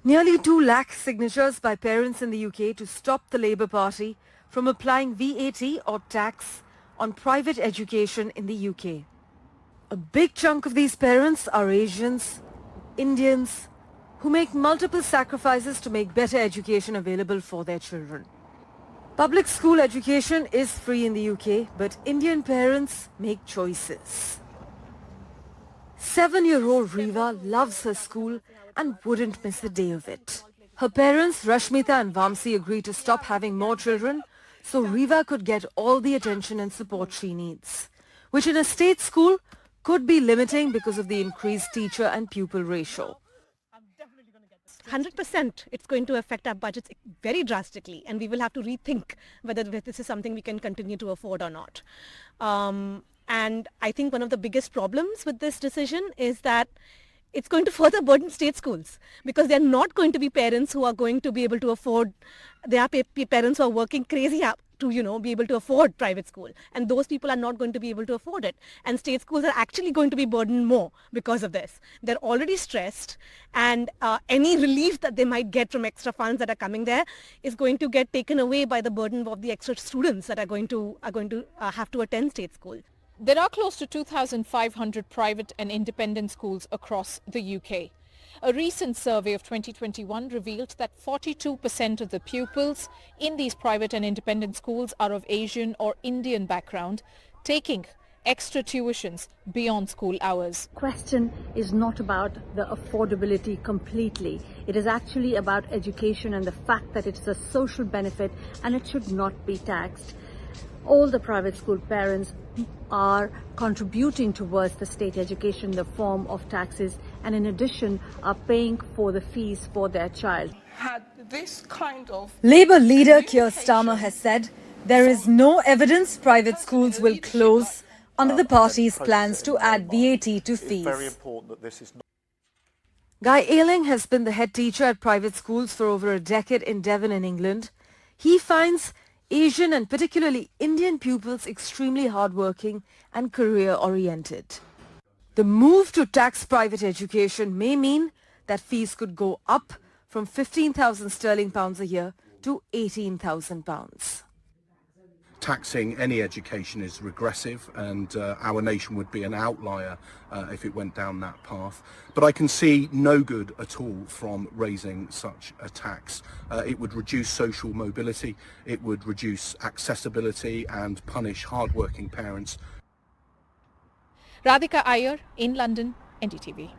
Nearly 2 lakh signatures by parents in the UK to stop the Labour Party from applying VAT or tax on private education in the UK. A big chunk of these parents are Asians, Indians, who make multiple sacrifices to make better education available for their children. Public school education is free in the UK, but Indian parents make choices. 7-year-old Riva loves her school and wouldn't miss a day of it. Her parents, Rashmita and Vamsi, agreed to stop having more children so Riva could get all the attention and support she needs, which in a state school could be limiting because of the increased teacher and pupil ratio. 100% it's going to affect our budgets very drastically, and we will have to rethink whether this is something we can continue to afford or not. And I think one of the biggest problems with this decision is that it's going to further burden state schools, because they're not going to be parents who are going to be able to afford, they are parents who are working crazy to, be able to afford private school. And those people are not going to be able to afford it. And state schools are actually going to be burdened more because of this. They're already stressed, and any relief that they might get from extra funds that are coming there is going to get taken away by the burden of the extra students that are going to have to attend state school. There are close to 2,500 private and independent schools across the UK. A recent survey of 2021 revealed that 42% of the pupils in these private and independent schools are of Asian or Indian background, taking extra tuitions beyond school hours. The question is not about the affordability completely. It is actually about education and the fact that it's a social benefit and it should not be taxed. All the private school parents are contributing towards the state education in the form of taxes, and in addition are paying for the fees for their child. Labour leader Keir Starmer has said there is no evidence private schools will close under the party's plans to add VAT to fees. Guy Ayling has been the head teacher at private schools for over a decade in Devon in England. He finds Asian and particularly Indian pupils extremely hardworking and career-oriented. The move to tax private education may mean that fees could go up from £15,000 a year to £18,000. Taxing any education is regressive, and our nation would be an outlier if it went down that path. But I can see no good at all from raising such a tax. It would reduce social mobility, it would reduce accessibility and punish hardworking parents. Radhika Iyer in London, NDTV.